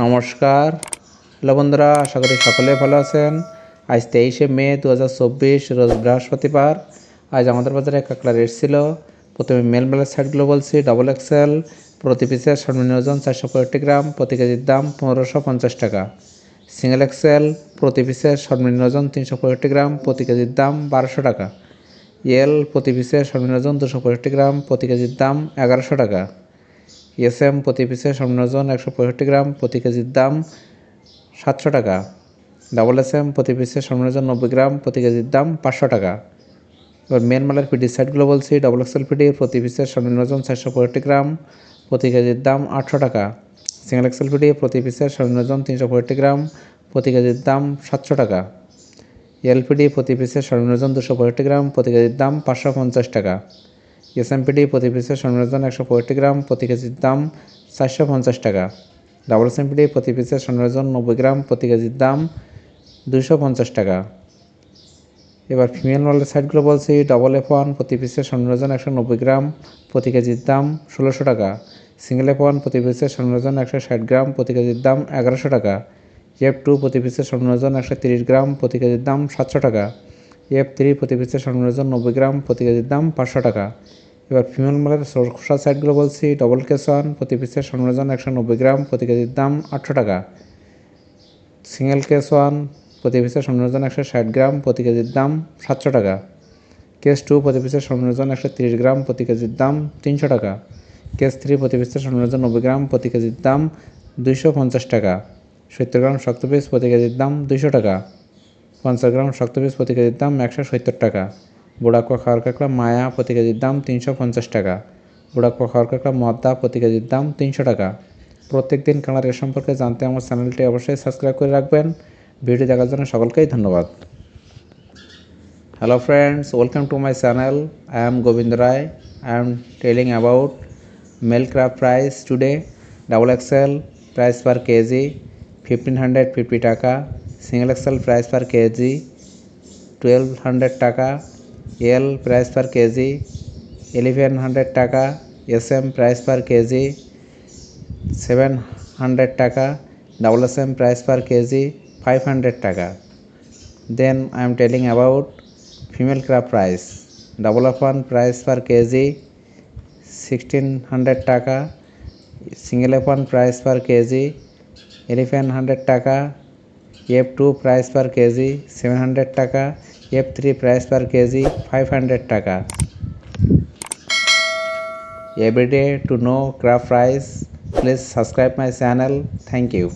নমস্কার। হ্যালো বন্ধুরা, আশা করি সকলে ভালো আছেন। আজ 23শে মে 2024 রোজ বৃহস্পতিবার। আজ আমাদের বাজারে কাঁকড়া রেট ছিল। প্রথমে মেলমেলের সাইডগুলো বলছি। ডবল এক্সেল প্রতি পিসের সর্বনিম্ন ওজন 465 গ্রাম, প্রতি কেজির দাম 1550 টাকা। সিঙ্গেল এক্সেল প্রতি পিসের সর্বনিম্ন ওজন 365 গ্রাম, প্রতি কেজির দাম 1200 টাকা। এল প্রতি পিসের সর্বনিম্ন ওজন 265 গ্রাম, প্রতি কেজির দাম 1100 টাকা। এসএম প্রতি পিসের সর্বনিম্ন ওজন 165 গ্রাম, প্রতি কেজির দাম 700 টাকা। ডাবল এসএম প্রতি পিসের সর্বনিম্ন ওজন 90 গ্রাম, প্রতি কেজির দাম 500 টাকা। এবার মেন মালের পিডি সাইডগুলো বলছি। ডবল এক্সেল পিডি প্রতি পিসের সর্বনিম্ন ওজন 465 গ্রাম, প্রতি কেজির দাম 800 টাকা। সিঙ্গেল এক্সেল পিডি প্রতি পিসের সর্বনিম্ন ওজন 365 গ্রাম, প্রতি কেজির দাম 700 টাকা। এলপিডি প্রতি পিসের সর্বনিম্ন ওজন 265 গ্রাম, প্রতি কেজির দাম 550 টাকা। এসএমপিডি প্রতি পিসের সর্বনিম্ন ওজন 165 গ্রাম, প্রতি কেজির দাম 450 টাকা। ডাবল এসএমপিডি প্রতি পিসের সর্বনিম্ন ওজন 90 গ্রাম, প্রতি কেজির দাম 250 টাকা। এবার ফিমেল মালের সাইডগুলো বলছি। ডবল F1 প্রতি পিসের সর্বনিম্ন ওজন 190 গ্রাম, প্রতি কেজির দাম 1600 টাকা। সিঙ্গেল F1 প্রতি পিসের সর্বনিম্ন ওজন 160 গ্রাম, প্রতি কেজির দাম 1100 টাকা। F2 প্রতি পিসের সর্বনিম্ন ওজন 130 গ্রাম, প্রতি কেজির দাম 700 টাকা। F3 প্রতি পিসের সর্বনিম্ন ওজন 90 গ্রাম, প্রতি কেজির দাম 500 টাকা। এবার ফিমেল মালের খোসা সাইডগুলো বলছি। ডবল কেস1 প্রতি পিসের সর্বনিম্ন ওজন 190 গ্রাম, প্রতি কেজির দাম 800 টাকা। সিঙ্গেল কেস1 প্রতি পিসের সর্বনিম্ন ওজন 160 গ্রাম, প্রতি কেজির দাম 700 টাকা। কেস2 প্রতি পিসের সর্বনিম্ন ওজন 130 গ্রাম, প্রতি কেজির দাম 300 টাকা। কেস3 প্রতি পিসের সর্বনিম্ন ওজন 90 গ্রাম, প্রতি কেজির দাম 250 টাকা। 70 গ্রাম শক্ত পিস প্রতি কেজির দাম 200 টাকা। 50 গ্রাম শক্ত পিস প্রতি কেজির দাম 170 টাকা। বুড়াকুয়া খাওয়ার কাঁকড়া মায়া প্রতি কেজির দাম 350 টাকা। বুড়াকুয়া খাওয়ার কাঁকড়া মদ্দা প্রতি কেজির দাম 300 টাকা। প্রত্যেক দিন কাঁকড়া রেট সম্পর্কে জানতে আমার চ্যানেলটি অবশ্যই সাবস্ক্রাইব করে রাখবেন। ভিডিও দেখার জন্য সকলকেই ধন্যবাদ। Hello friends, welcome to my channel. I am Govind Rai. I am telling about male crab price today. Double XL price per kg 1550 টাকা। Single XL price per kg 1200 টাকা। L price per kg 1100 টাকা। SM price per kg 700 টাকা। Double SM price per kg 500 টাকা. Then I am telling about female crab price. Double F1 price per kg 1600 টাকা। Single F1 price per kg 1100 টাকা। F2 price per kg 700 টাকা। F3 price per kg 500 টাকা. Every day to know crab price, please subscribe my channel. Thank you.